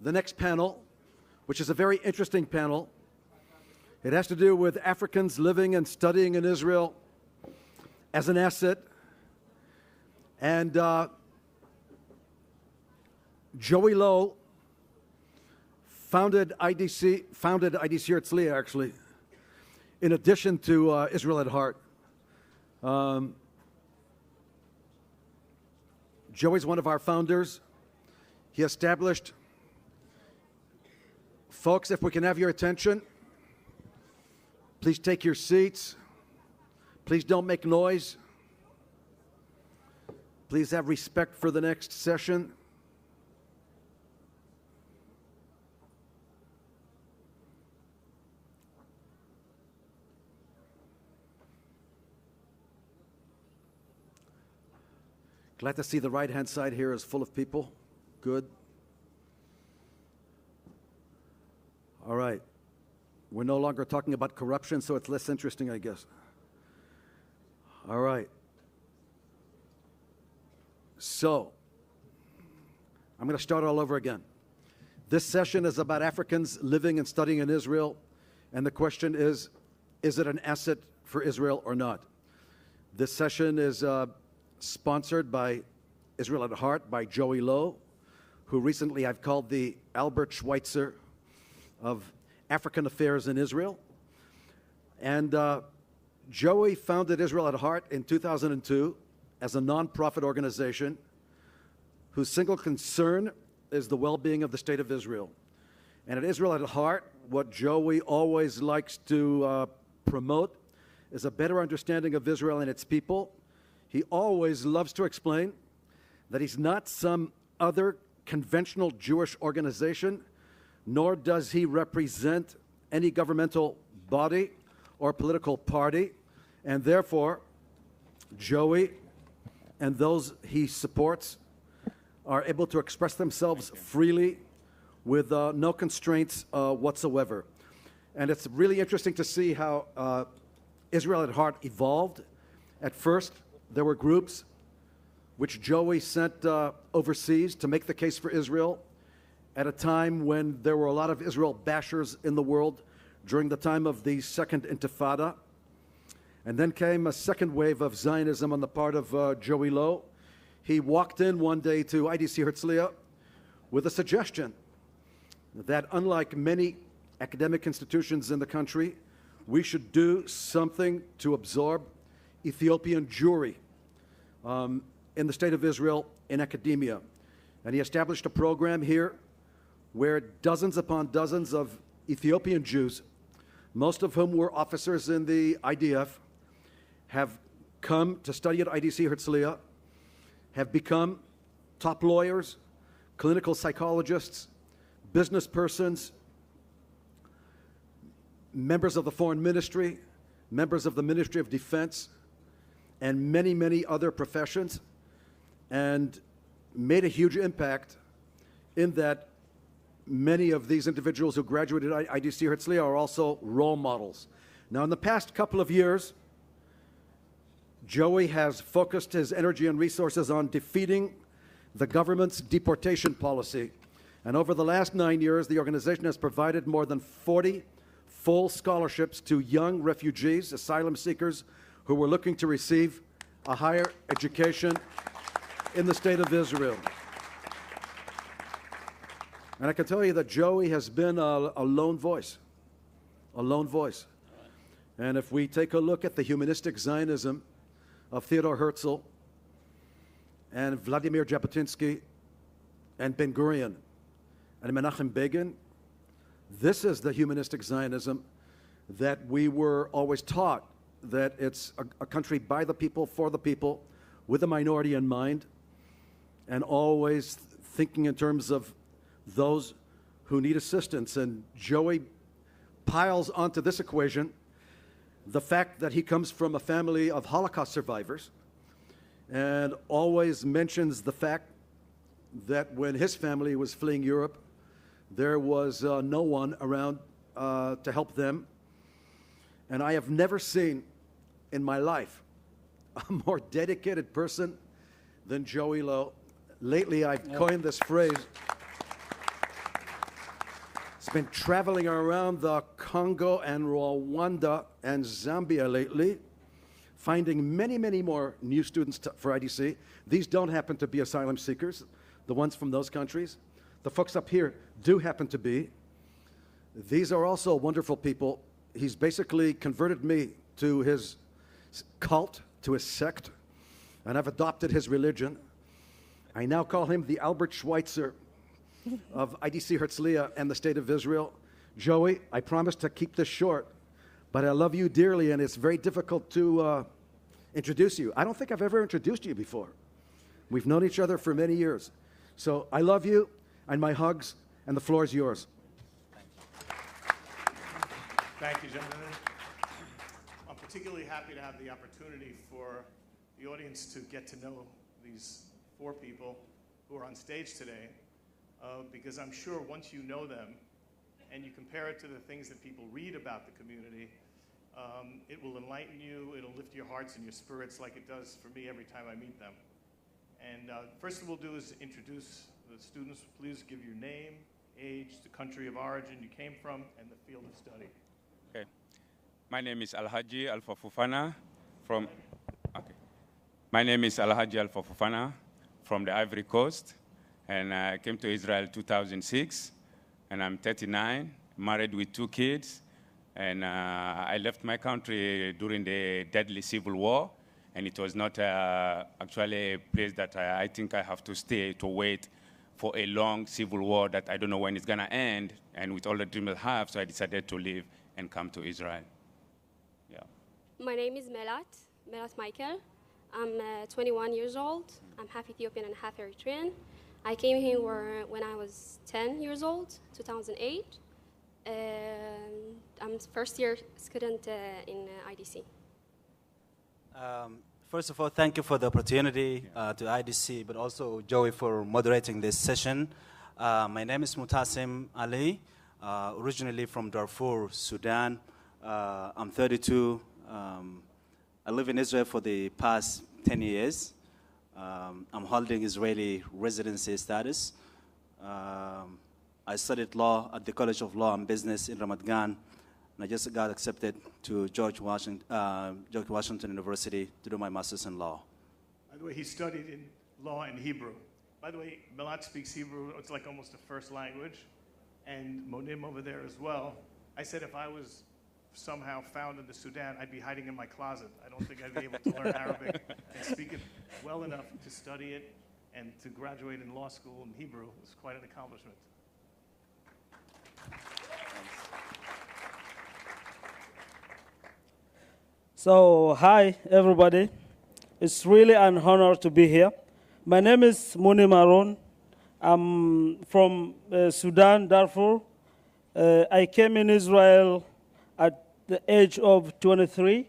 the next panel, which is a very interesting panel. It has to do with Africans living and studying in Israel as an asset. And Joey Lowe founded IDC Herzliya, actually, in addition to Israel at Heart. Joey's one of our founders. He established, folks, if we can have your attention, please take your seats. Please don't make noise. Please have respect for the next session. Glad to see the right-hand side here is full of people. Good. All right. We're no longer talking about corruption, so it's less interesting, I guess. All right. So, I'm going to start all over again. This session is about Africans living and studying in Israel, and the question is it an asset for Israel or not? This session is sponsored by Israel at Heart, by Joey Lowe, who recently I've called the Albert Schweitzer of African Affairs in Israel. And Joey founded Israel at Heart in 2002 as a non-profit organization whose single concern is the well-being of the state of Israel. And at Israel at Heart, what Joey always likes to promote is a better understanding of Israel and its people. He always loves to explain that he's not some other conventional Jewish organization, nor does he represent any governmental body or political party, and therefore, Joey and those he supports are able to express themselves freely with no constraints whatsoever. And it's really interesting to see how Israel at Heart evolved. At first, there were groups which Joey sent overseas to make the case for Israel at a time when there were a lot of Israel bashers in the world during the time of the Second Intifada. And then came a second wave of Zionism on the part of Joey Lowe. He walked in one day to IDC Herzliya with a suggestion that unlike many academic institutions in the country, we should do something to absorb Ethiopian Jewry in the state of Israel in academia. And he established a program here where dozens upon dozens of Ethiopian Jews, most of whom were officers in the IDF, have come to study at IDC Herzliya, have become top lawyers, clinical psychologists, business persons, members of the Foreign Ministry, members of the Ministry of Defense, and many, many other professions, and made a huge impact in that many of these individuals who graduated at IDC Herzliya are also role models. Now, in the past couple of years, Joey has focused his energy and resources on defeating the government's deportation policy. And over the last 9 years, the organization has provided more than 40 full scholarships to young refugees, asylum seekers, who were looking to receive a higher education in the state of Israel. And I can tell you that Joey has been a lone voice, And if we take a look at the humanistic Zionism of Theodor Herzl and Vladimir Jabotinsky and Ben Gurion and Menachem Begin, this is the humanistic Zionism that we were always taught, that it's a country by the people, for the people, with the minority in mind, and always thinking in terms of those who need assistance. And Joey piles onto this equation the fact that he comes from a family of Holocaust survivors, and always mentions the fact that when his family was fleeing Europe, there was no one around to help them. And I have never seen in my life a more dedicated person than Joey Lowe. Lately, I've coined this phrase. He's been traveling around the Congo and Rwanda and Zambia lately, finding many, many more new students for IDC. These don't happen to be asylum seekers, the ones from those countries. The folks up here do happen to be. These are also wonderful people. He's basically converted me to his cult, to his sect, and I've adopted his religion. I now call him the Albert Schweitzer of IDC Herzliya and the State of Israel. Joey, I promise to keep this short, but I love you dearly, and it's very difficult to introduce you. I don't think I've ever introduced you before. We've known each other for many years. So I love you, and my hugs, and the floor is yours. Thank you, gentlemen. I'm particularly happy to have the opportunity for the audience to get to know these four people who are on stage today, because I'm sure once you know them and you compare it to the things that people read about the community, it will enlighten you, it'll lift your hearts and your spirits like it does for me every time I meet them. And first thing we'll do is introduce the students. Please give your name, age, the country of origin you came from, and the field of study. Okay. My name is Alhaji Fofana from. Okay. My name is Alhaji Fofana from the Ivory Coast, and I came to Israel 2006, and I'm 39, married with 2 kids, and I left my country during the deadly civil war, and it was not actually a place that I think I have to stay to wait for a long civil war that I don't know when it's gonna end, and with all the dreams I have, so I decided to leave and come to Israel. Yeah. My name is Melat Mikael. I'm 21 years old. I'm half Ethiopian and half Eritrean. I came here when I was 10 years old, 2008. I'm first year student in IDC. First of all, thank you for the opportunity to IDC, but also Joey for moderating this session. My name is Mutasim Ali, originally from Darfur, Sudan. I'm 32. I live in Israel for the past 10 years. I'm holding Israeli residency status. I studied law at the College of Law and Business in Ramat Gan, and I just got accepted to George Washington University to do my master's in law. By the way, he studied in law and Hebrew. By the way, Melat speaks Hebrew. It's like almost a first language. And Monim over there as well. I said if I was somehow found in the Sudan, I'd be hiding in my closet. I don't think I'd be able to learn Arabic and speak it well enough to study it and to graduate in law school in Hebrew. It's quite an accomplishment. So, hi, everybody. It's really an honor to be here. My name is Monim Haroon. I'm from Sudan, Darfur. I came in Israel at the age of 23.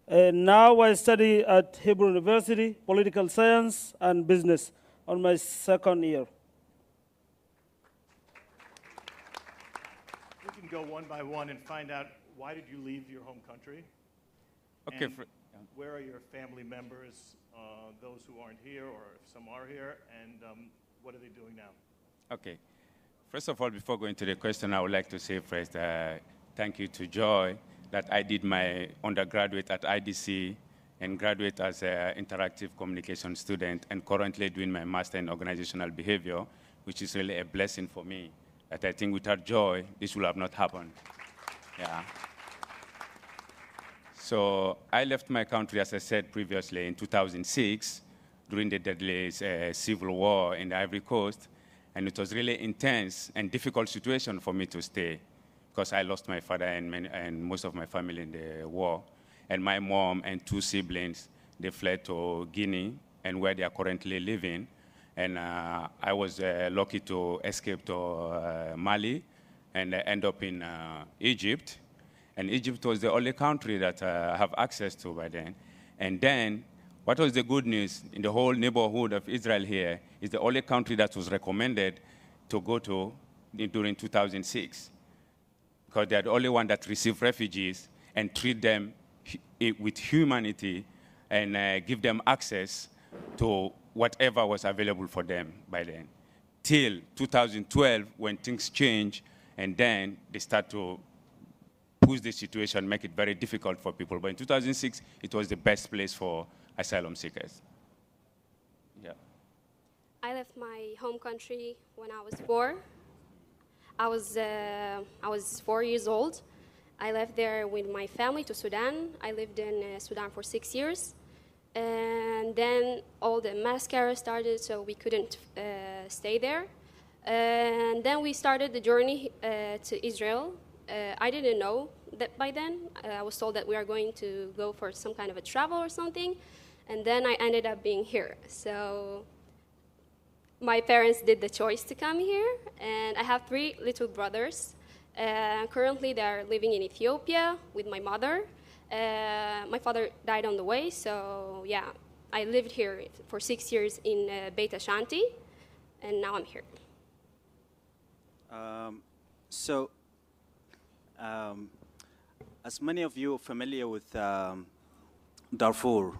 Now I study at Hebrew University, political science and business on my second year. We can go one by one and find out why did you leave your home country? Okay. Where are your family members, those who aren't here or if some are here, and what are they doing now? Okay. First of all, before going to the question, I would like to say first, thank you to Joy that I did my undergraduate at IDC and graduate as an interactive communication student and currently doing my master in organizational behavior, which is really a blessing for me. That I think without Joy, this would have not happened. Yeah. So I left my country, as I said previously, in 2006 during the deadly civil war in the Ivory Coast. And it was really intense and difficult situation for me to stay because I lost my father and most of my family in the war. And my mom and 2 siblings, they fled to Guinea and where they are currently living. And I was lucky to escape to Mali and end up in Egypt. And Egypt was the only country that I have access to by then. And then, what was the good news in the whole neighborhood of Israel here is the only country that was recommended to go to during 2006. Because they're the only one that received refugees and treat them with humanity and give them access to whatever was available for them by then. Till 2012, when things changed And then they start to push the situation, make it very difficult for people. But in 2006, it was the best place for asylum seekers. Yeah. I left my home country when I was 4. I was 4 years old. I left there with my family to Sudan. I lived in Sudan for 6 years. And then all the massacre started, so we couldn't stay there. And then we started the journey to Israel. I didn't know that by then. I was told that we are going to go for some kind of a travel or something. And then I ended up being here. So my parents did the choice to come here. And I have 3 little brothers. Currently, they are living in Ethiopia with my mother. My father died on the way, so yeah, I lived here for 6 years in Beit Ashanti, and now I'm here. As many of you are familiar with Darfur,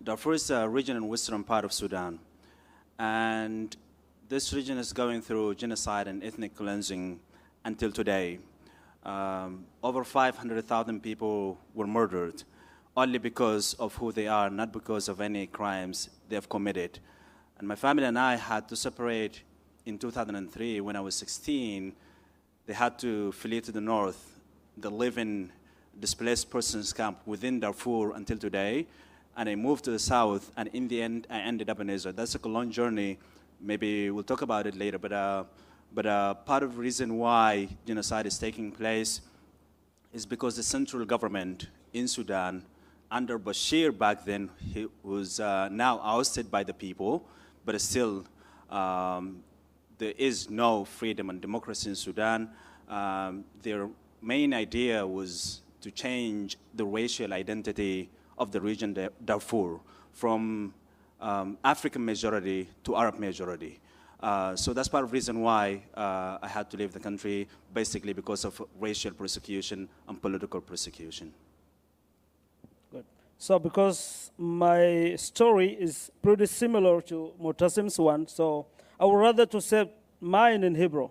Darfur is a region in western part of Sudan, and this region is going through genocide and ethnic cleansing until today. Over 500,000 people were murdered only because of who they are, not because of any crimes they have committed. And my family and I had to separate in 2003 when I was 16. They had to flee to the north. They live in displaced persons camp within Darfur until today. And I moved to the south, and in the end, I ended up in Israel. That's a long journey. Maybe we'll talk about it later, but part of the reason why genocide is taking place is because the central government in Sudan, under Bashir back then, he was now ousted by the people, but still there is no freedom and democracy in Sudan. Their main idea was to change the racial identity of the region Darfur from African majority to Arab majority. So that's part of the reason why I had to leave the country, basically because of racial persecution and political persecution. Good. So because my story is pretty similar to Mutasim's one, so I would rather to say mine in Hebrew.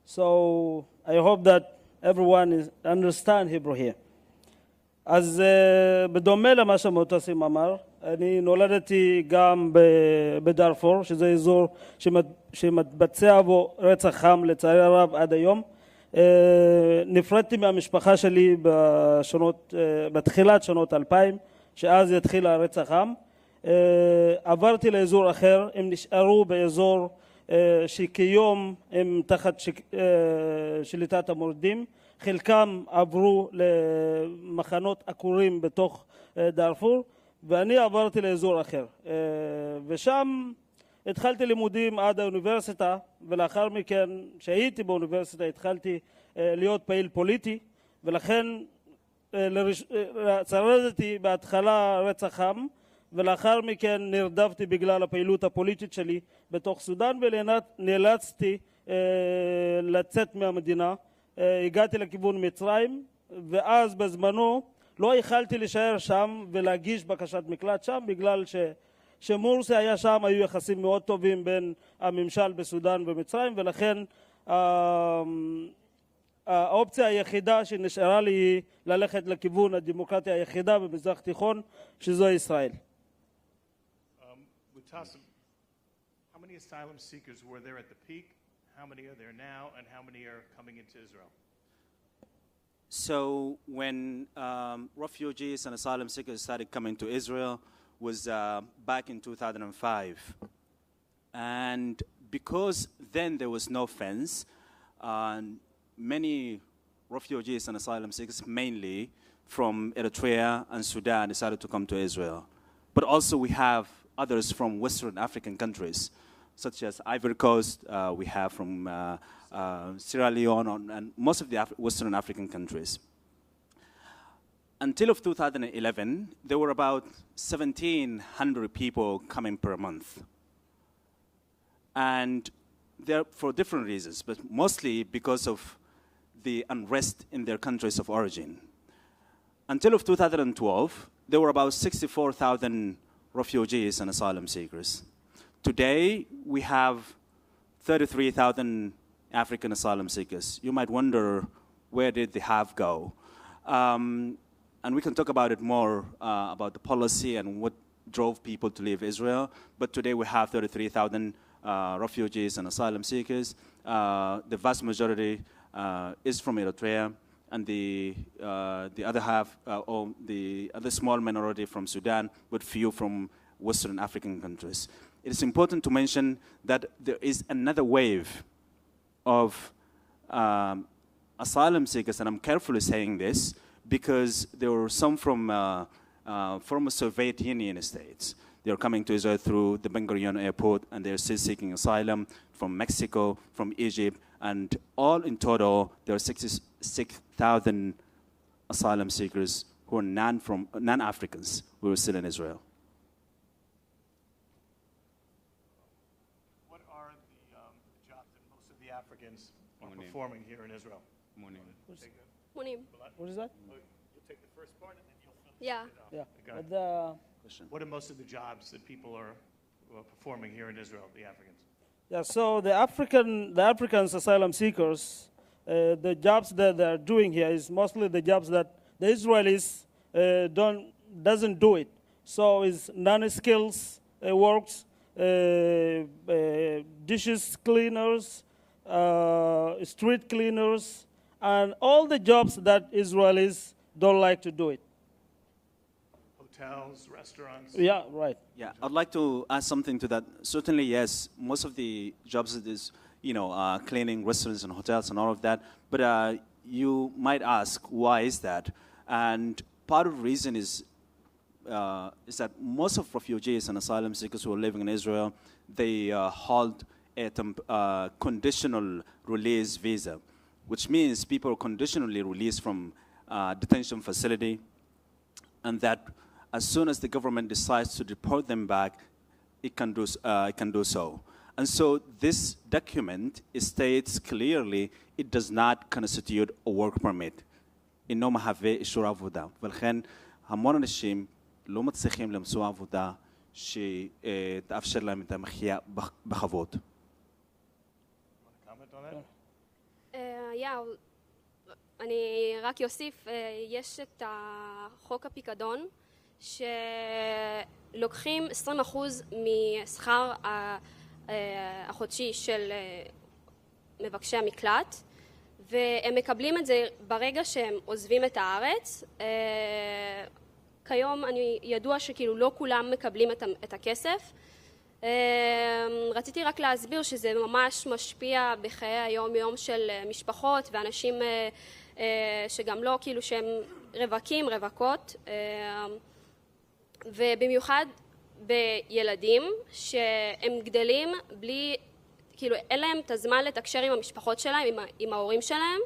So I hope that everyone understand Hebrew here. אז בדומה למה שמוטסים אמר, אני נולדתי גם בדארפור, שזה אזור שמתבצע בו רצח עם לצערי הרב עד היום. נפרדתי מהמשפחה שלי בתחילת שנות 2000, שאז התחיל הרצח עם. עברתי לאזור אחר, הם נשארו באזור שכיום הם תחת שליטת המורדים. חלקם עברו למחנות עקורים בתוך דארפור, ואני עברתי לאזור אחר. ושם התחלתי לימודים עד האוניברסיטה, ולאחר מכן, כשהייתי באוניברסיטה, התחלתי להיות פעיל פוליטי, ולכן שרדתי בהתחלה רצח עם, ולאחר מכן נרדפתי בגלל הפעילות הפוליטית שלי בתוך סודן, ונאלצתי לצאת מהמדינה. הגעתי לכיוון מצרים, ואז בזמנו לא יכלתי להישאר שם ולהגיש בקשת מקלט שם, בגלל שמורסי היה שם, היו יחסים מאוד טובים בין הממשל בסודן ומצרים, ולכן האופציה היחידה שנשארה לי היא ללכת לכיוון הדמוקרטיה היחידה במזרח תיכון, שזו ישראל. Mutasim, how many asylum seekers were there at the peak? How many are there now, and how many are coming into Israel? So when refugees and asylum seekers started coming to Israel was back in 2005. And because then there was no fence, many refugees and asylum seekers, mainly from Eritrea and Sudan, decided to come to Israel. But also we have others from Western African countries, such as Ivory Coast, we have from Sierra Leone, and most of the Western African countries. Until of 2011, there were about 1,700 people coming per month. And they're for different reasons, but mostly because of the unrest in their countries of origin. Until of 2012, there were about 64,000 refugees and asylum seekers. Today, we have 33,000 African asylum seekers. You might wonder, where did the half go? And we can talk about it more, about the policy and what drove people to leave Israel. But today we have 33,000 refugees and asylum seekers. The vast majority is from Eritrea, and the other half, or the other small minority from Sudan, but few from Western African countries. It is important to mention that there is another wave of asylum seekers, and I'm carefully saying this because there were some from former Soviet Union states. They're coming to Israel through the Ben Gurion airport, and they're still seeking asylum from Mexico, from Egypt, and all in total, there are 66,000 asylum seekers who are non-Africans who are still in Israel. What are the jobs that most of the Africans are performing here in Israel? Monim. Monim. What is that? You'll take the first part and then you'll finish Yeah. it up. Yeah. Okay. But What are most of the jobs that people are performing here in Israel, the Africans? yeah, so the African asylum seekers, the jobs that they're doing here is mostly the jobs that the Israelis doesn't do it. So it's non-skills works, dishes cleaners, street cleaners, and all the jobs that Israelis don't like to do it. Hotels, restaurants? Yeah, right. Yeah, I'd like to add something to that. Certainly, yes, most of the jobs is, cleaning restaurants and hotels and all of that. But you might ask, why is that? And part of the reason is that most of refugees and asylum seekers who are living in Israel, they hold a conditional release visa, which means people are conditionally released from detention facility, and that as soon as the government decides to deport them back, it can do so. And so this document states clearly it does not constitute a work permit. אינו מהווה אישור עבודה. ולכן המון אנשים לא מצליחים למצוא עבודה שתאפשר להם את המחיה בכבוד. אני רק אוסיף, יש את חוק הפיקדון, שלוקחים 20% משכר החודשי של מבקשי המקלט, והם מקבלים את זה ברגע שהם עוזבים את הארץ. כיום אני ידוע שכאילו לא כולם מקבלים את הכסף. רציתי רק להסביר שזה ממש משפיע בחיי היום-יום של משפחות ואנשים שגם לא כאילו שהם רווקות, ובמיוחד בילדים שהם גדלים בלי, כאילו אין להם את הזמן לתקשר עם המשפחות שלהם, עם ההורים שלהם,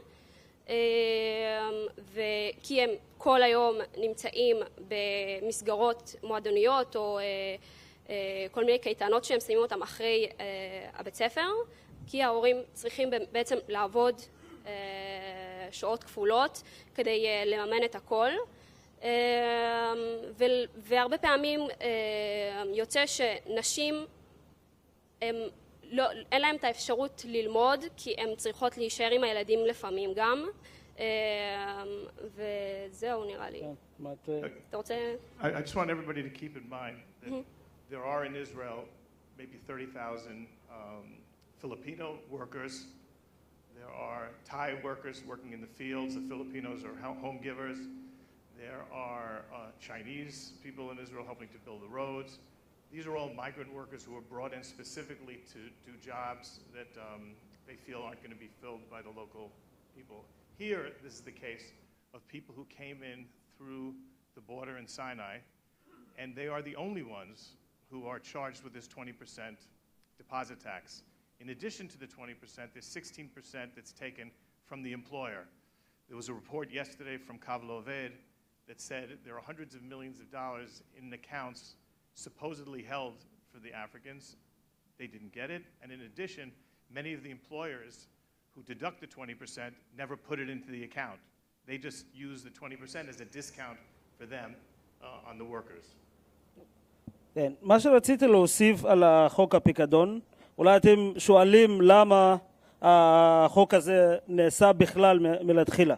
וכי הם כל היום נמצאים במסגרות מועדוניות או כל מיני קייטנות שהם שמים אותם אחרי הבית ספר, כי ההורים צריכים בעצם לעבוד שעות כפולות כדי לממן את הכל, והרבה פעמים יוצא שנשים אין להם את האפשרות ללמוד, כי הן צריכות להישאר עם הילדים לפעמים גם, וזהו נראה לי. אתה רוצה? I just want everybody to keep in mind that there are in Israel maybe 30,000 Filipino workers. There are Thai workers working in the fields. The Filipinos are home givers. There are Chinese people in Israel helping to build the roads. These are all migrant workers who are brought in specifically to do jobs that they feel aren't going to be filled by the local people. Here, this is the case of people who came in through the border in Sinai, and they are the only ones who are charged with this 20% deposit tax. In addition to the 20%, there's 16% that's taken from the employer. There was a report yesterday from Kavloved that said there are hundreds of millions of dollars in accounts supposedly held for the Africans. They didn't get it. And in addition, many of the employers who deduct the 20% never put it into the account. They just use the 20% as a discount for them on the workers. כן, מה שרציתי להוסיף על החוק הפיקדון, אולי אתם שואלים למה החוק הזה נעשה בכלל מלהתחילה.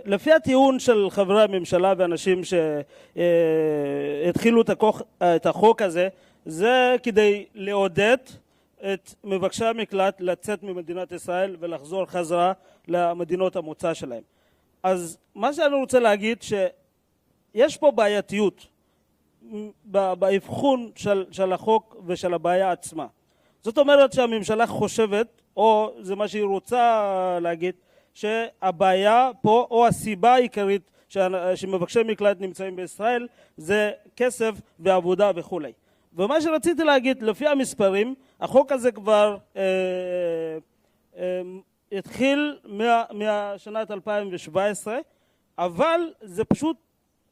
לפי הטיעון של חברי הממשלה ואנשים שהתחילו את החוק הזה, זה כדי לעודד את מבקשי המקלט לצאת ממדינת ישראל ולחזור חזרה למדינות המוצא שלהם. אז מה שאני רוצה להגיד שיש פה בעייתיות באבחון של החוק ושל הבעיה עצמה. זאת אומרת שהממשלה חושבת, או זה מה שהיא רוצה להגיד, שהבעיה פה, או הסיבה העיקרית שמבקשי מקלט נמצאים בישראל, זה כסף ועבודה וכו'. ומה שרציתי להגיד, לפי המספרים, החוק הזה כבר התחיל מהשנת 2017, אבל זה פשוט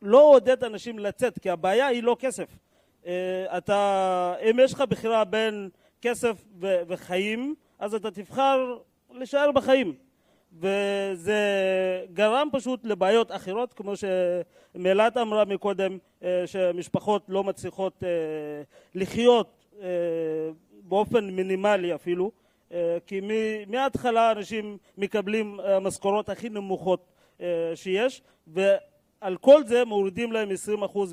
לא עודד אנשים לצאת, כי הבעיה היא לא כסף. אם יש לך בחירה בין כסף וחיים, אז אתה תבחר להישאר בחיים. וזה גרם פשוט לבעיות אחרות, כמו שמלט אמרה מקודם, שמשפחות לא מצליחות לחיות באופן מינימלי אפילו, כי מההתחלה אנשים מקבלים המשכורות הכי נמוכות שיש, ועל כל זה מורידים להם 20%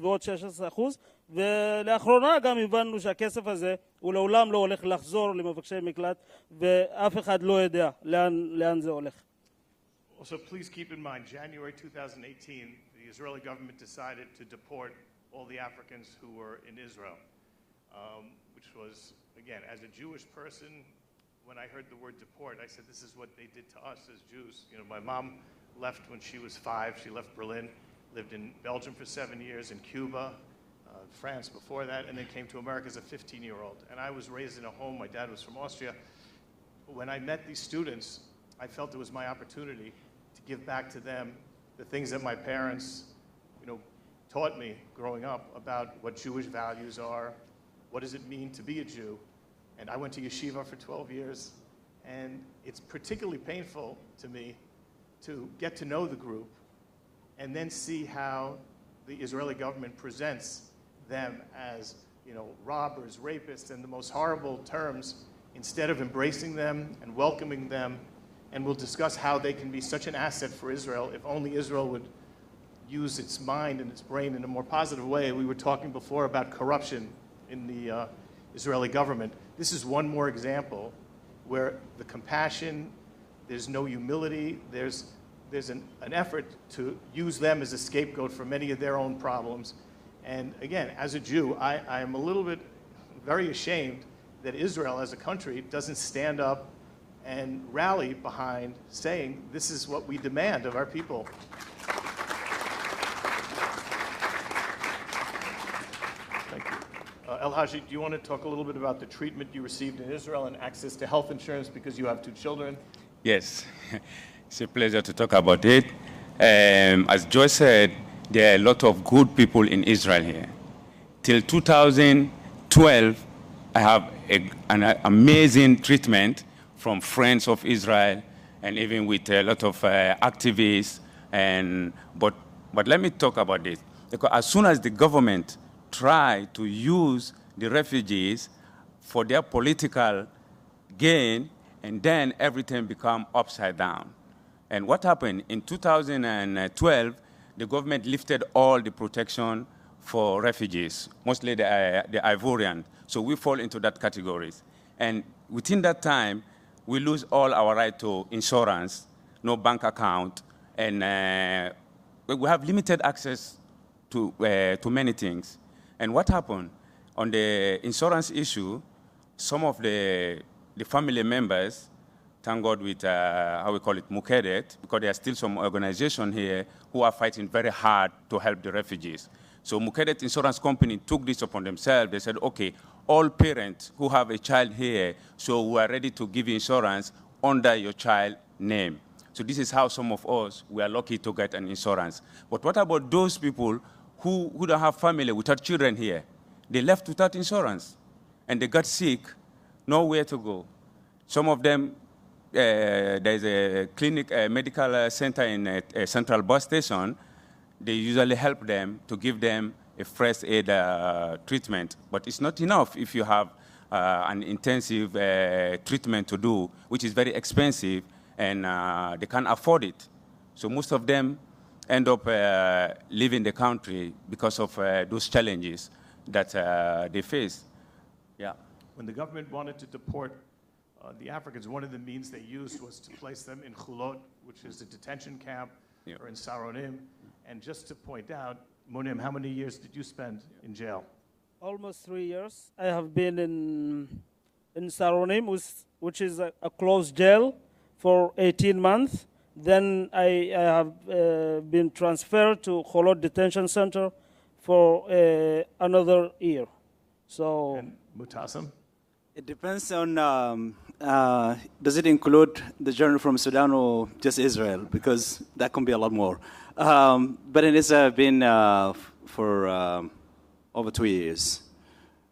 ועוד 16%, ולאחרונה גם הבנו שהכסף הזה הוא לעולם לא הולך לחזור למבקשי מקלט, ואף אחד לא יודע לאן זה הולך. Also, please keep in mind, January 2018, the Israeli government decided to deport all the Africans who were in Israel, which was, again, as a Jewish person, when I heard the word deport, I said, this is what they did to us as Jews. You know, my mom left when she was 5. She left Berlin, lived in Belgium for 7 years, in Cuba, France before that, and then came to America as a 15-year-old. And I was raised in a home. My dad was from Austria. When I met these students, I felt it was my opportunity to give back to them the things that my parents, you know, taught me growing up about what Jewish values are, what does it mean to be a Jew. And I went to yeshiva for 12 years, and it's particularly painful to me to get to know the group and then see how the Israeli government presents them as, you know, robbers, rapists, and the most horrible terms, instead of embracing them and welcoming them. And we'll discuss how they can be such an asset for Israel if only Israel would use its mind and its brain in a more positive way. We were talking before about corruption in the Israeli government. This is one more example where the compassion, there's no humility, there's an effort to use them as a scapegoat for many of their own problems. And again, as a Jew, I am a little bit very ashamed that Israel as a country doesn't stand up and rally behind saying this is what we demand of our people. Thank you. Alhaji, do you want to talk a little bit about the treatment you received in Israel and access to health insurance because you have 2 children? Yes, it's a pleasure to talk about it. As Joy said, there are a lot of good people in Israel here. Till 2012, I have an amazing treatment from friends of Israel and even with a lot of activists. But let me talk about this. Because as soon as the government tried to use the refugees for their political gain, and then everything became upside down. And what happened? In 2012, the government lifted all the protection for refugees, mostly the Ivorian. So we fall into that categories. And within that time, we lose all our right to insurance, no bank account, and we have limited access to many things. And what happened? On the insurance issue, some of the family members, thank God with, how we call it, Mikael, because there are still some organizations here who are fighting very hard to help the refugees. So Mikael Insurance Company took this upon themselves. They said, okay, all parents who have a child here, so we are ready to give insurance under your child name. So this is how some of us, we are lucky to get an insurance. But what about those people who don't have family, without children here? They left without insurance, and they got sick, nowhere to go. Some of them, there's a clinic, a medical center in a central bus station. They usually help them to give them a first aid treatment. But it's not enough if you have an intensive treatment to do, which is very expensive, and they can't afford it. So most of them end up leaving the country because of those challenges that they face. Yeah. When the government wanted to deport the Africans, one of the means they used was to place them in Khulot, which is a detention camp, or in Saronim. And just to point out, Monim, how many years did you spend in jail? Almost 3 years. I have been in Saronim, which is a closed jail, for 18 months. Then I have been transferred to Khulot Detention Center for another year. So. And Mutasim? It depends on, does it include the journey from Sudan or just Israel? Because that can be a lot more. But in Israel, I've been for over 2 years.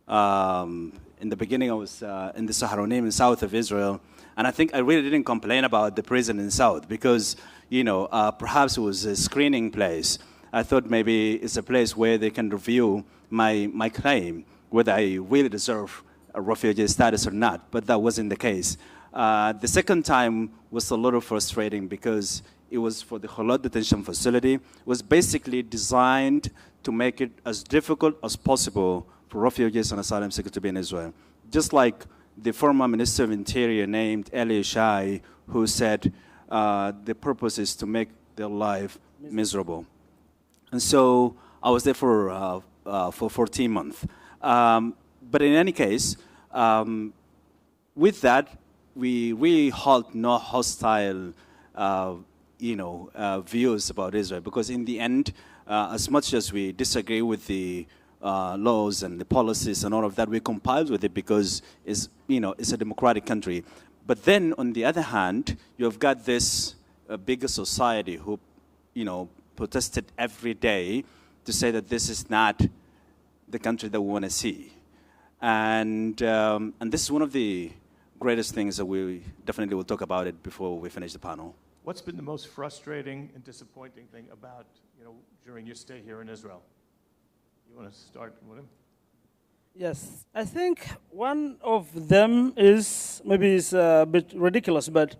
In the beginning, I was in the Saharonim in south of Israel. And I think I really didn't complain about the prison in south because, you know, perhaps it was a screening place. I thought maybe it's a place where they can review my claim, whether I really deserve a refugee status or not, but that wasn't the case. The second time was a little frustrating because it was for the Khulot detention facility. It was basically designed to make it as difficult as possible for refugees and asylum seekers to be in Israel. Just like the former Minister of Interior named Alhaji, who said the purpose is to make their life miserable. And so I was there for 14 months. But in any case, with that, we really hold no hostile, views about Israel. Because in the end, as much as we disagree with the laws and the policies and all of that, we compiled with it because it's a democratic country. But then, on the other hand, you have got this bigger society who, protested every day to say that this is not the country that we want to see. And this is one of the greatest things that we definitely will talk about it before we finish the panel. What's been the most frustrating and disappointing thing about, during your stay here in Israel? You want to start with him? Yes, I think one of them is, maybe it's a bit ridiculous, but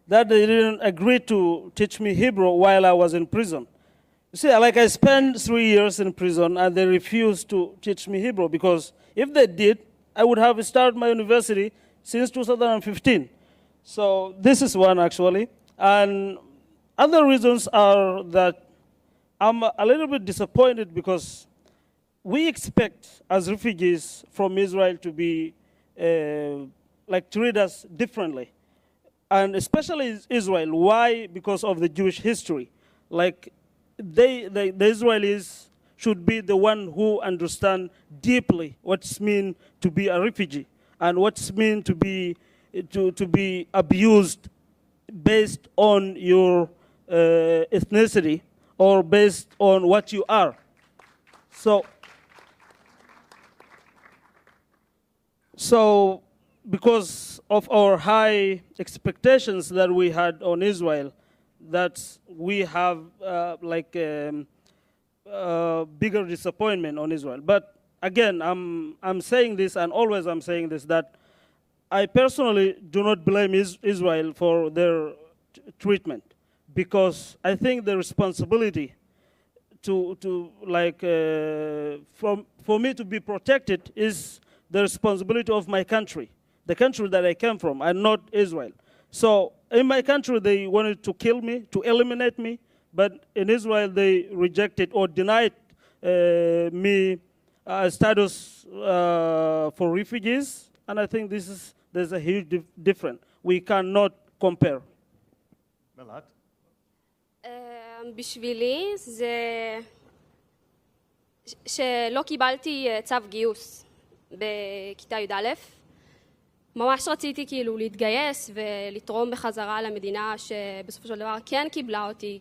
that they didn't agree to teach me Hebrew while I was in prison. You see, I spent 3 years in prison and they refused to teach me Hebrew because if they did, I would have started my university since 2015. So this is one actually. And other reasons are that I'm a little bit disappointed because we expect as refugees from Israel to be treat us differently. And especially Israel. Why? Because of the Jewish history. The Israelis should be the one who understand deeply what's mean to be a refugee and what's mean to be abused based on your ethnicity or based on what you are. So because of our high expectations that we had on Israel, that we have bigger disappointment on Israel. But again, I'm saying this, and always I'm saying this, that I personally do not blame Israel for their treatment, because I think the responsibility for me to be protected is the responsibility of my country, the country that I came from, and not Israel. So in my country, they wanted to kill me, to eliminate me, but in Israel, they rejected or denied me status for refugees, and I think there's a huge difference. We cannot compare. Melat? בשבילי זה שלא קיבלתי צו גיוס בכיתה י"א. ממש רציתי להתגייס ולתרום בחזרה למדינה שבסופו של דבר כן קיבלה אותי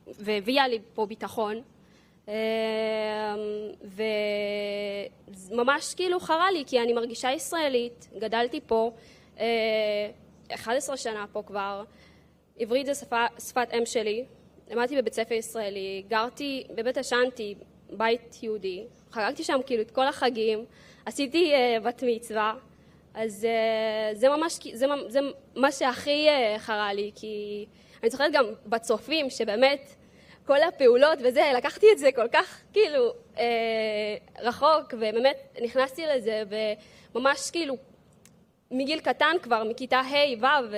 והביאה לי פה ביטחון. וממש חרה לי כי אני מרגישה ישראלית, גדלתי פה 11 שנה פה כבר. עברית זה שפת אם שלי, למדתי בבית ספר ישראלי, גרתי בבית השנתי בית יהודי, חגגתי שם כאילו את כל החגים, עשיתי בת מצווה, אז זה ממש, זה מה שהכי חרה לי, כי אני זוכרת גם בצופים שבאמת כל הפעולות וזה, לקחתי את זה כל כך כאילו רחוק, ובאמת נכנסתי לזה, וממש כאילו מגיל קטן כבר, מכיתה ה' ו',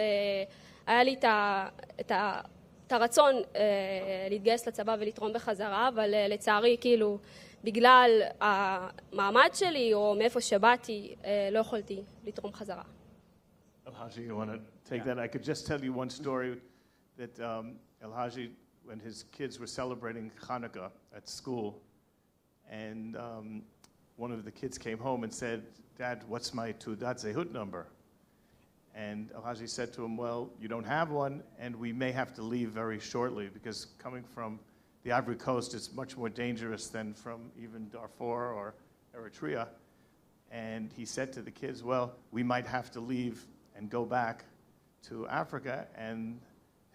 היה לי את הרצון להתגייס לצבא ולתרום בחזרה, אבל לצערי כאילו בגלל המעמד שלי או מאיפה שבאתי לא יכולתי לתרום חזרה. Alhaji, you want to take that? I could just tell you one story that Alhaji, when his kids were celebrating Hanukkah at school, and one of the kids came home and said, "Dad, what's my Teudat Zehut number?" And Alhaji said to him, "Well, you don't have one, and we may have to leave very shortly, because coming from the Ivory Coast is much more dangerous than from even Darfur or Eritrea." And he said to the kids, "Well, we might have to leave and go back to Africa." And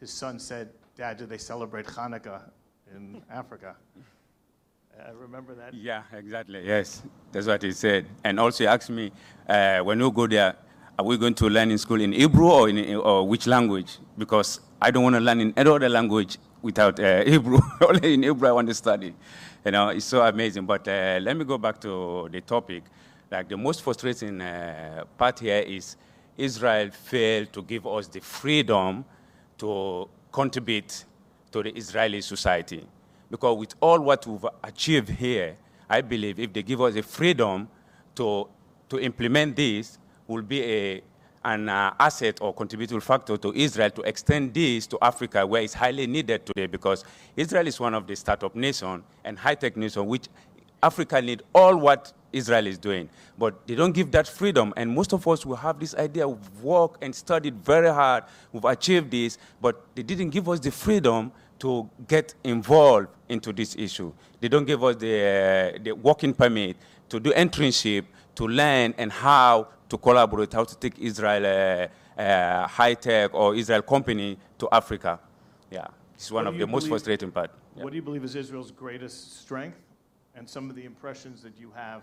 his son said, "Dad, do they celebrate Hanukkah in Africa?" Remember that? Yeah, exactly. Yes, that's what he said. And also he asked me, when you go there, are we going to learn in school in Hebrew or which language? Because I don't want to learn in any other language without Hebrew. Only in Hebrew I want to study. You know, it's so amazing. But let me go back to the topic. Like the most frustrating part here is Israel failed to give us the freedom to contribute to the Israeli society. Because with all what we've achieved here, I believe if they give us the freedom to implement this, will be an asset or contributory factor to Israel to extend this to Africa, where it's highly needed today, because Israel is one of the startup nations and high-tech nations which Africa need all what Israel is doing. But they don't give that freedom, and most of us will have this idea, we've worked and studied very hard, we've achieved this, but they didn't give us the freedom to get involved into this issue. They don't give us the working permit to do internship, to learn and how to collaborate, how to take Israel high-tech or Israel company to Africa. Yeah, it's one of the most frustrating part. Yeah. What do you believe is Israel's greatest strength and some of the impressions that you have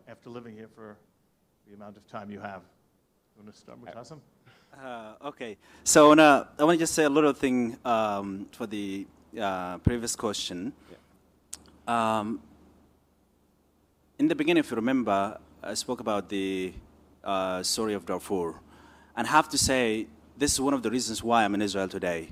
after living here for the amount of time you have? You want to start with Mutasim? Okay, so I want to just say a little thing for the previous question. Yeah. In the beginning, if you remember, I spoke about the story of Darfur. And I have to say, this is one of the reasons why I'm in Israel today.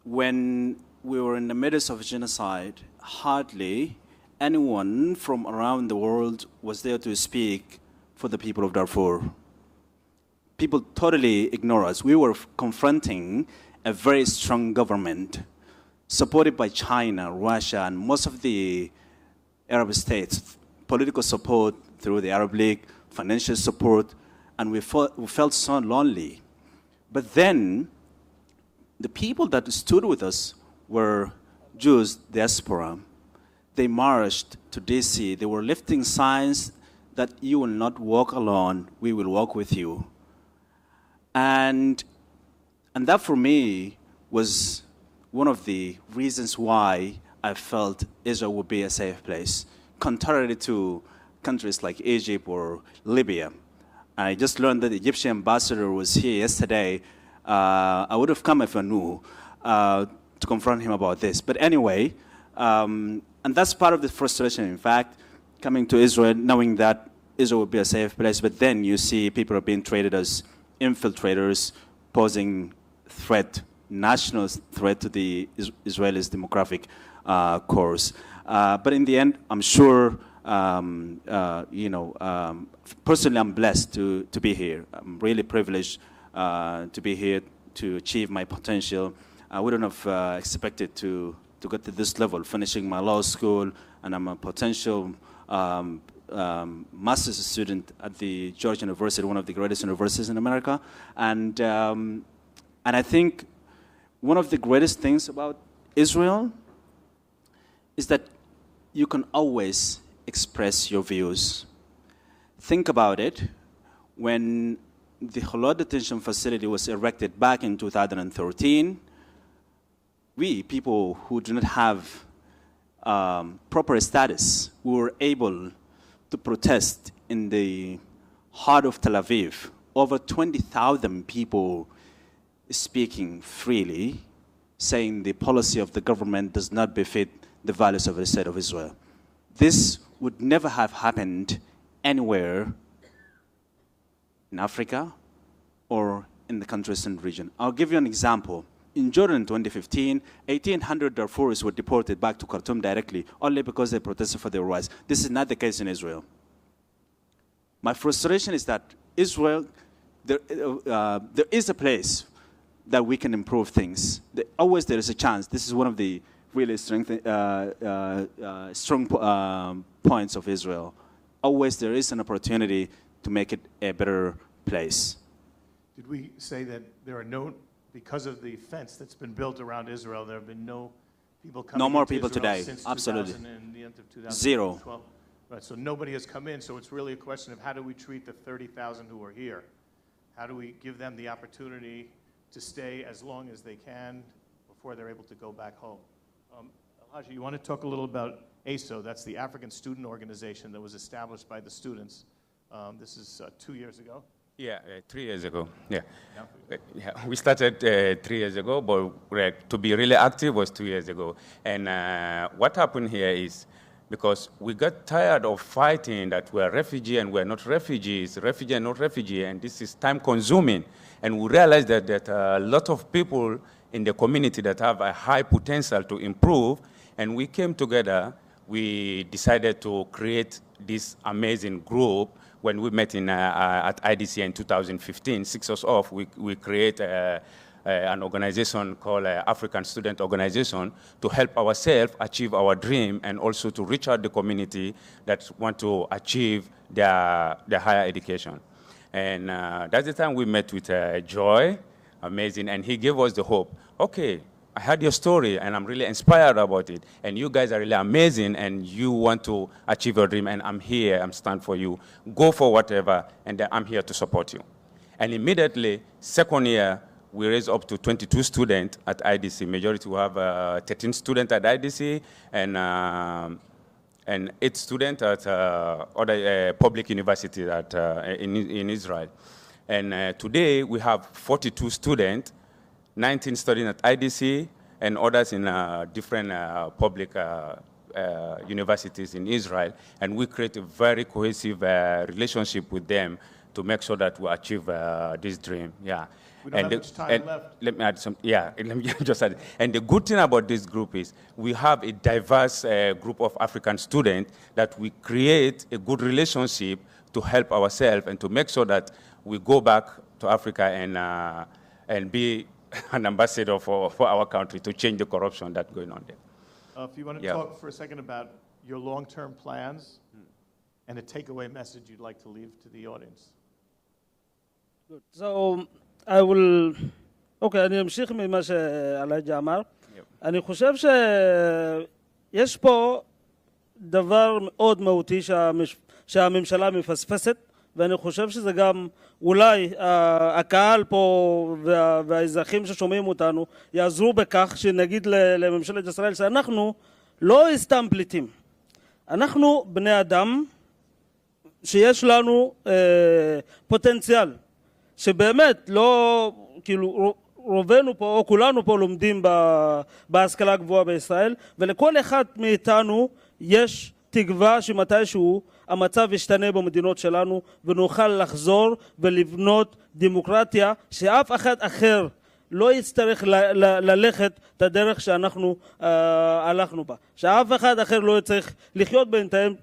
When we were in the midst of genocide, hardly anyone from around the world was there to speak for the people of Darfur. People totally ignore us. We were confronting a very strong government supported by China, Russia, and most of the Arab states, political support through the Arab League, financial support, and we felt so lonely. But then, the people that stood with us were Jews, diaspora. They marched to DC. They were lifting signs that you will not walk alone, we will walk with you. And that for me was one of the reasons why I felt Israel would be a safe place, contrary to countries like Egypt or Libya. I just learned that the Egyptian ambassador was here yesterday. I would have come if I knew to confront him about this. But anyway, and that's part of the frustration, in fact, coming to Israel, knowing that Israel would be a safe place, but then you see people are being treated as infiltrators, posing threat, national threat to the Israelis' demographic course. But in the end, I'm sure, personally, I'm blessed to be here. I'm really privileged to be here to achieve my potential. I wouldn't have expected to get to this level, finishing my law school, and I'm a potential master's student at the Georgia University, one of the greatest universities in America. And I think one of the greatest things about Israel is that you can always express your views. Think about it. When the Holod detention facility was erected back in 2013, we, people who do not have proper status, we were able to protest in the heart of Tel Aviv. Over 20,000 people speaking freely, saying the policy of the government does not befit the values of the state of Israel. This would never have happened anywhere in Africa or in the countries in the region. I'll give you an example. In Jordan in 2015, 1,800 Darfuris were deported back to Khartoum directly, only because they protested for their rights. This is not the case in Israel. My frustration is that Israel, there is a place that we can improve things. Always there is a chance. This is one of the really strong points of Israel. Always there is an opportunity to make it a better place. Did we say that there are no, because of the fence that's been built around Israel, there have been no people coming No more into people Israel today, since absolutely. 2000 and the end of 2012? Zero. Right, so nobody has come in, so it's really a question of how do we treat the 30,000 who are here? How do we give them the opportunity to stay as long as they can before they're able to go back home? Alhaji, you want to talk a little about ASO? That's the African Student Organization that was established by the students. This is 2 years ago. Yeah, 3 years ago. Yeah, we started 3 years ago, but to be really active was 2 years ago. And what happened here is because we got tired of fighting that we're refugee and we're not refugees, refugee and not refugee, and this is time-consuming. And we realized that a lot of people in the community that have a high potential to improve, and we came together. We decided to create this amazing group. When we met at IDC in 2015, 6 years off, we create an organization called African Student Organization to help ourselves achieve our dream and also to reach out the community that want to achieve their higher education. And that's the time we met with Joy, amazing, and he gave us the hope. Okay, I heard your story and I'm really inspired about it. And you guys are really amazing and you want to achieve your dream and I'm here, I'm stand for you. Go for whatever and I'm here to support you. And immediately, second year, we raised up to 22 students at IDC. Majority we have 13 students at IDC and 8 students at other public universities in Israel. And today we have 42 students, 19 studying at IDC, and others in different public universities in Israel. And we create a very cohesive relationship with them to make sure that we achieve this dream. Yeah. We don't have much time left. Let me add some. Yeah, let me just add. And the good thing about this group is we have a diverse group of African students that we create a good relationship to help ourselves and to make sure that we go back to Africa and be an ambassador for our country to change the corruption that's going on there. If you want to talk for a second about your long-term plans and a takeaway message you'd like to leave to the audience. Good. So I will, okay, אני אמשיך ממה שאלהג'י אמר. אני חושב שיש פה דבר מאוד מהותי שהממשלה מפספסת, ואני חושב שזה גם אולי הקהל פה והאזרחים ששומעים אותנו יעזרו בכך שנגיד לממשלת ישראל שאנחנו לא סתם פליטים. אנחנו בני אדם שיש לנו פוטנציאל, שבאמת לא, כאילו רובנו פה או כולנו פה לומדים בהשכלה הגבוהה בישראל, ולכל אחד מאיתנו יש תקווה שמתישהו המצב ישתנה במדינות שלנו ונוכל לחזור ולבנות דמוקרטיה שאף אחד אחר לא יצטרך ללכת את הדרך שאנחנו הלכנו בה, שאף אחד אחר לא יצטרך לחיות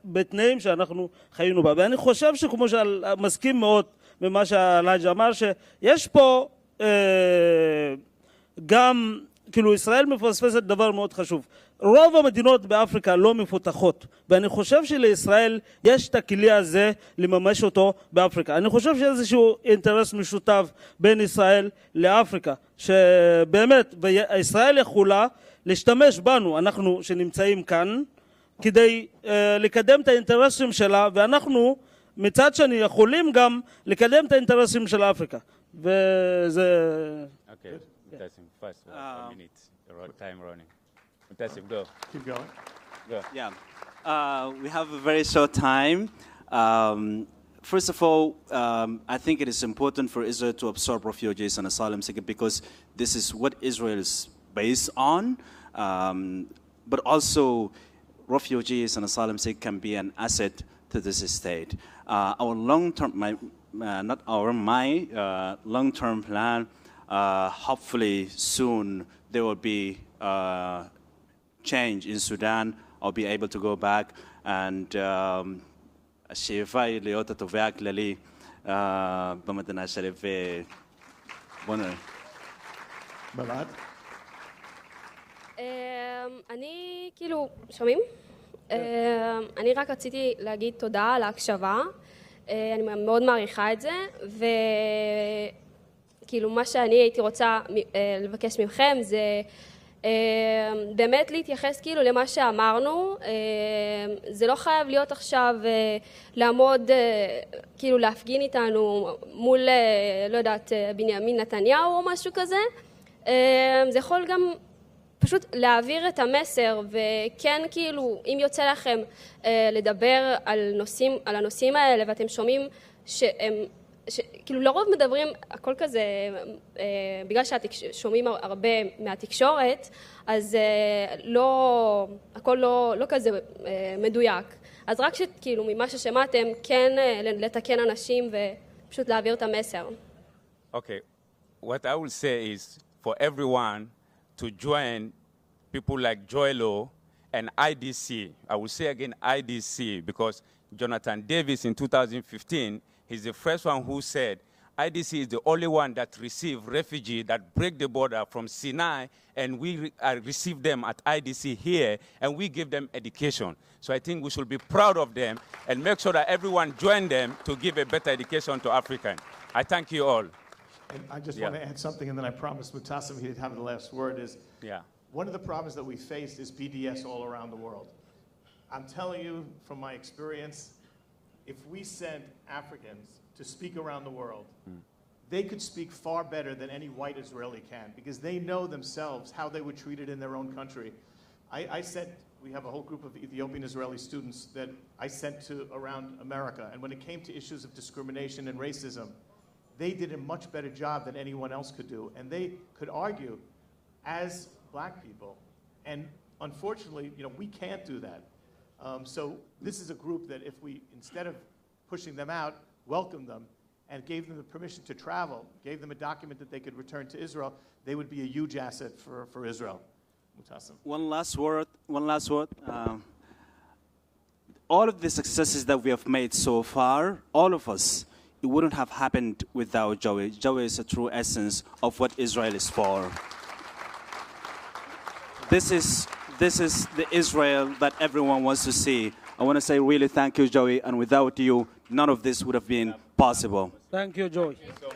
בתנאים שאנחנו חיינו בה. ואני חושב שכמו שמסכים מאוד ממה שהלהג'י אמר, שיש פה גם, כאילו ישראל מפספסת דבר מאוד חשוב. רוב המדינות באפריקה לא מפותחות, ואני חושב שלישראל יש את הכלי הזה לממש אותו באפריקה. אני חושב שאיזשהו אינטרס משותף בין ישראל לאפריקה, שבאמת ישראל יכולה להשתמש בנו, אנחנו שנמצאים כאן, כדי לקדם את האינטרסים שלה, ואנחנו מצד שני יכולים גם לקדם את האינטרסים של אפריקה. וזה... Okay, Mutasim, first 1 minute, time running. Mutasim, go. Keep going. Yeah. We have a very short time. First of all, I think it is important for Israel to absorb refugees and asylum seekers because this is what Israel is based on. But also, refugees and asylum seekers can be an asset to this state. Our long-term, my long-term plan. Hopefully soon there will be change in Sudan. I'll be able to go back and الشفاء اللي يوتا تبعك للي بمدنا شريف بنا. מלט? אני כאילו, שומעים? אני רק רציתי להגיד תודה על ההקשבה. אני מאוד מעריכה את זה, וכאילו מה שאני הייתי רוצה לבקש מכם זה באמת להתייחס כאילו למה שאמרנו. זה לא חייב להיות עכשיו לעמוד, כאילו להפגין איתנו מול, לא יודעת, בנימין נתניהו או משהו כזה. זה יכול גם פשוט להעביר את המסר, וכן כאילו אם יוצא לכם לדבר על הנושאים האלה ואתם שומעים שהם כאילו לרוב מדברים הכל כזה בגלל ששומעים הרבה מהתקשורת, אז הכל לא כזה מדויק. אז רק שכאילו ממה ששמעתם כן לתקן אנשים ופשוט להעביר את המסר. Okay, what I will say is for everyone to join people like Joelo and IDC. I will say again IDC because Jonathan Davis in 2015, he's the first one who said IDC is the only one that received refugees that break the border from Sinai, and we receive them at IDC here, and we give them education. So I think we should be proud of them and make sure that everyone join them to give a better education to Africans. I thank you all. And I just want to add something, and then I promised Mutasim he'd have the last word, is one of the problems that we faced is BDS all around the world. I'm telling you from my experience, if we sent Africans to speak around the world, they could speak far better than any white Israeli can because they know themselves how they were treated in their own country. We have a whole group of Ethiopian Israeli students that I sent to around America, and when it came to issues of discrimination and racism, they did a much better job than anyone else could do, and they could argue as black people. And unfortunately, we can't do that. So this is a group that if we, instead of pushing them out, welcomed them and gave them the permission to travel, gave them a document that they could return to Israel, they would be a huge asset for Israel. Mutasim. One last word. All of the successes that we have made so far, all of us, it wouldn't have happened without Joey. Joey is a true essence of what Israel is for. This is the Israel that everyone wants to see. I want to say really thank you, Joey, and without you, none of this would have been possible. Thank you, Joey. Thank you so much.